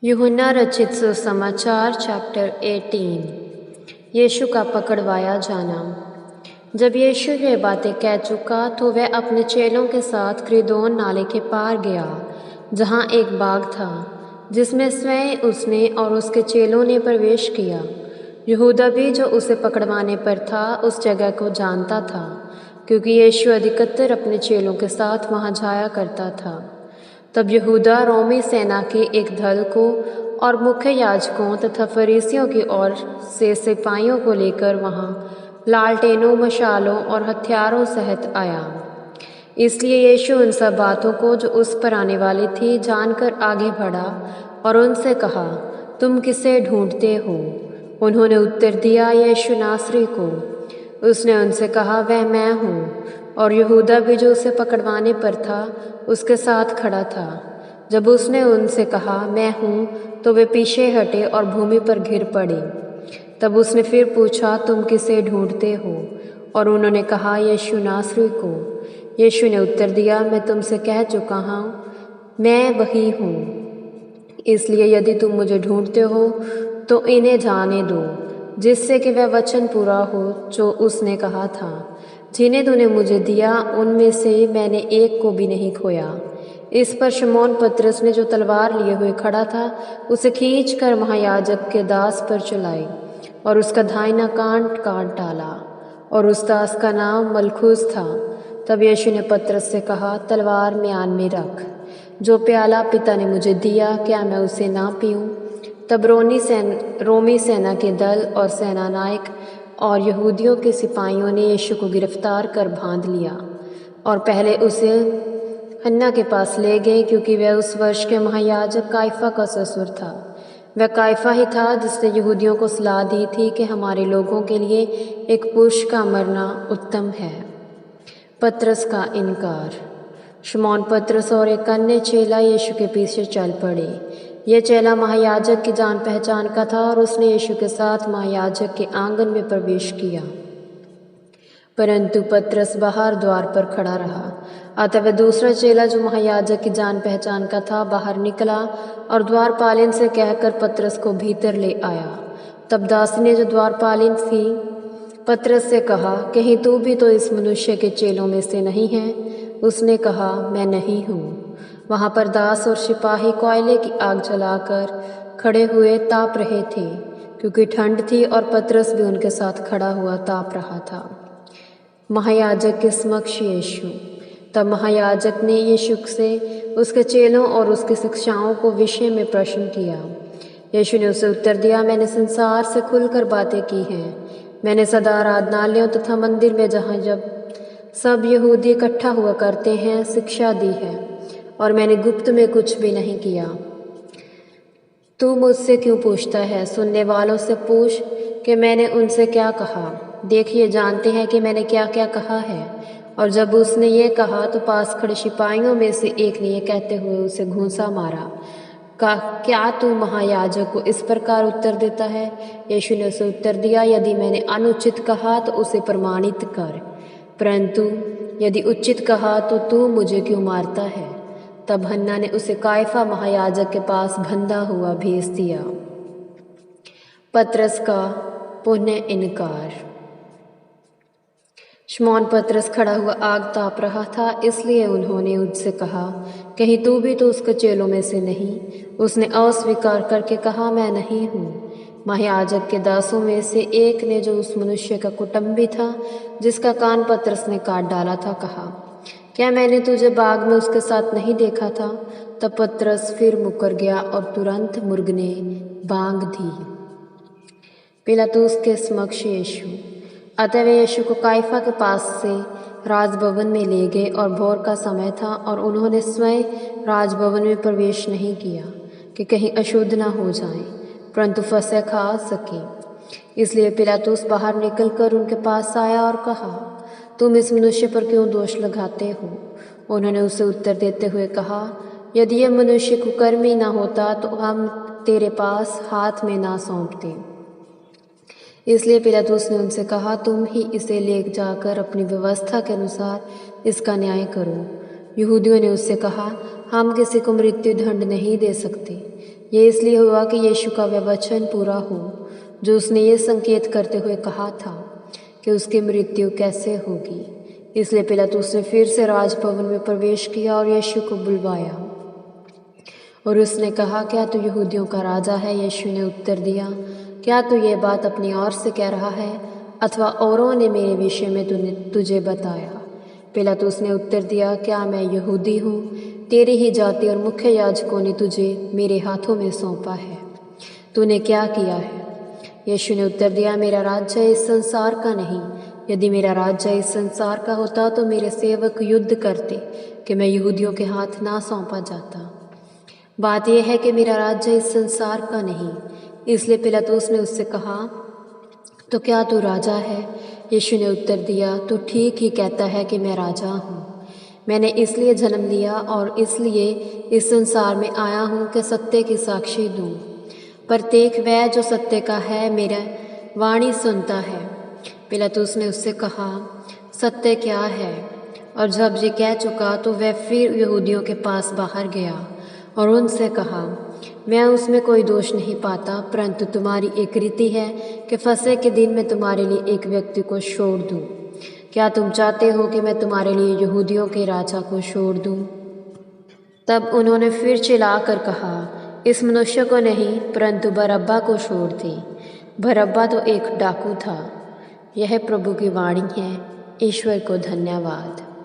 यूहन्ना रचित सुसमाचार चैप्टर 18। यीशु का पकड़वाया जाना। जब यीशु ये बातें कह चुका तो वह अपने चेलों के साथ क्रीदोन नाले के पार गया, जहाँ एक बाग था जिसमें स्वयं उसने और उसके चेलों ने प्रवेश किया। यहूदा भी जो उसे पकड़वाने पर था उस जगह को जानता था, क्योंकि यीशु अधिकतर अपने चेलों के साथ वहाँ जाया करता था। तब यहूदा रोमी सेना के एक दल को और मुख्य याजकों तथा फरीसियों की ओर से सिपाहियों को लेकर वहाँ लालटेनों, मशालों और हथियारों सहित आया। इसलिए यीशु उन सब बातों को जो उस पर आने वाली थी जानकर आगे बढ़ा और उनसे कहा, तुम किसे ढूंढते हो? उन्होंने उत्तर दिया, यीशु नासरी को। उसने उनसे कहा, वह मैं हूँ। और यहूदा भी जो उसे पकड़वाने पर था उसके साथ खड़ा था। जब उसने उनसे कहा, मैं हूँ, तो वे पीछे हटे और भूमि पर गिर पड़े। तब उसने फिर पूछा, तुम किसे ढूंढते हो? और उन्होंने कहा, यीशु नासरी को। यीशु ने उत्तर दिया, मैं तुमसे कह चुका हूँ, मैं वही हूँ। इसलिए यदि तुम मुझे ढूंढते हो तो इन्हें जाने दो, जिससे कि वह वचन पूरा हो जो उसने कहा था, जिन्हें तूने मुझे दिया उनमें से मैंने एक को भी नहीं खोया। इस पर शमौन पतरस ने, जो तलवार लिए हुए खड़ा था, उसे खींचकर महायाजक के दास पर चलाई और उसका दाहिना कान काट डाला। और उस दास का नाम मलखुस था। तब यीशु ने पतरस से कहा, तलवार म्यान में रख। जो प्याला पिता ने मुझे दिया, क्या मैं उसे ना पीऊँ? तब रोमी सेना के दल और सेनानायक और यहूदियों के सिपाहियों ने यीशु को गिरफ्तार कर बांध लिया और पहले उसे हन्ना के पास ले गए, क्योंकि वह उस वर्ष के महायाजक काइफा का ससुर था। वह काइफा ही था जिसने यहूदियों को सलाह दी थी कि हमारे लोगों के लिए एक पुरुष का मरना उत्तम है। पतरस का इनकार। शमौन पतरस और एक अन्य चेला यीशु के पीछे चल पड़े। यह चेला महायाजक की जान पहचान का था और उसने यीशु के साथ महायाजक के आंगन में प्रवेश किया, परंतु पतरस बाहर द्वार पर खड़ा रहा। अतः वह दूसरा चेला जो महायाजक की जान पहचान का था बाहर निकला और द्वारपालिन से कहकर पतरस को भीतर ले आया। तब दासी ने, जो द्वारपालिन थी, पतरस से कहा, कहीं तू भी तो इस मनुष्य के चेलों में से नहीं है? उसने कहा, मैं नहीं हूँ। वहाँ पर दास और सिपाही कोयले की आग जलाकर खड़े हुए ताप रहे थे, क्योंकि ठंड थी, और पतरस भी उनके साथ खड़ा हुआ ताप रहा था। महायाजक के समक्ष यीशु। तब महायाजक ने यीशु से उसके चेलों और उसकी शिक्षाओं को विषय में प्रश्न किया। यीशु ने उसे उत्तर दिया, मैंने संसार से खुलकर बातें की हैं। मैंने सदा आराधनालयों तथा मंदिर में, जहाँ जब सब यहूदी इकट्ठा हुआ करते हैं, शिक्षा दी है, और मैंने गुप्त में कुछ भी नहीं किया। तू मुझसे क्यों पूछता है? सुनने वालों से पूछ कि मैंने उनसे क्या कहा। देखिए, जानते हैं कि मैंने क्या क्या कहा है। और जब उसने ये कहा तो पास खड़े सिपाहियों में से एक ने ये कहते हुए उसे घूंसा मारा, क्या तू महायाजक को इस प्रकार उत्तर देता है? यीशु ने उसे उत्तर दिया, यदि मैंने अनुचित कहा तो उसे प्रमाणित कर, परंतु यदि उचित कहा तो तू मुझे क्यों मारता है? तब हन्ना ने उसे काइफा महायाजक के पास बंधा हुआ भेज दिया। पतरस का पुनः इनकार। शमौन पतरस खड़ा हुआ आग ताप रहा था, इसलिए उन्होंने उससे कहा, कहीं तू भी तो उसके चेलों में से नहीं? उसने अस्वीकार करके कहा, मैं नहीं हूँ। महायाजक के दासों में से एक ने, जो उस मनुष्य का कुटुंबी था जिसका कान पतरस ने काट डाला था, कहा, क्या मैंने तुझे बाग में उसके साथ नहीं देखा था? तब पतरस फिर मुकर गया और तुरंत मुर्ग ने बांग दी। पिलातुस के समक्ष यीशु। अतः वे यीशु को काइफा के पास से राजभवन में ले गए, और भोर का समय था, और उन्होंने स्वयं राजभवन में प्रवेश नहीं किया कि कहीं अशुद्ध न हो जाएं, परंतु फसह खा सके। इसलिए पिलातुस बाहर निकलकर उनके पास आया और कहा, तुम इस मनुष्य पर क्यों दोष लगाते हो? उन्होंने उसे उत्तर देते हुए कहा, यदि यह मनुष्य कुकर्मी न होता तो हम तेरे पास हाथ में ना सौंपते। इसलिए पिलातुस ने उनसे कहा, तुम ही इसे ले जाकर अपनी व्यवस्था के अनुसार इसका न्याय करो। यहूदियों ने उससे कहा, हम किसी को मृत्यु दंड नहीं दे सकते। ये इसलिए हुआ कि यीशु का वह वचन पूरा हो जो उसने ये संकेत करते हुए कहा था कि उसकी मृत्यु कैसे होगी। इसलिए पिलातुस ने फिर से राजभवन में प्रवेश किया और यीशु को बुलवाया और उसने कहा, क्या तू यहूदियों का राजा है? यीशु ने उत्तर दिया, क्या तू ये बात अपनी ओर से कह रहा है अथवा औरों ने मेरे विषय में तुझे बताया? पिलातुस ने उत्तर दिया, क्या मैं यहूदी हूँ? तेरी ही जाति और मुख्य याजकों ने तुझे मेरे हाथों में सौंपा है। तूने क्या किया है? यीशु ने उत्तर दिया, मेरा राज्य इस संसार का नहीं। यदि मेरा राज्य इस संसार का होता तो मेरे सेवक युद्ध करते कि मैं यहूदियों के हाथ ना सौंपा जाता। बात यह है कि मेरा राज्य इस संसार का नहीं। इसलिए पिलातुस ने उससे कहा, तो क्या तू राजा है? यीशु ने उत्तर दिया, तू ठीक ही कहता है कि मैं राजा हूँ। मैंने इसलिए जन्म लिया और इसलिए इस संसार में आया हूँ कि सत्य की साक्षी दूँ। प्रत्येक वह जो सत्य का है मेरा वाणी सुनता है। पिलातुस ने उससे कहा, सत्य क्या है? और जब ये कह चुका तो वह फिर यहूदियों के पास बाहर गया और उनसे कहा, मैं उसमें कोई दोष नहीं पाता, परंतु तुम्हारी एक रीति है कि फसह के दिन मैं तुम्हारे लिए एक व्यक्ति को छोड़ दूँ। क्या तुम चाहते हो कि मैं तुम्हारे लिए यहूदियों के राजा को छोड़ दूँ? तब उन्होंने फिर चिल्लाकर कहा, इस मनुष्य को नहीं परंतु बरअब्बा को छोड़ दे। बरअब्बा तो एक डाकू था। यह प्रभु की वाणी है। ईश्वर को धन्यवाद।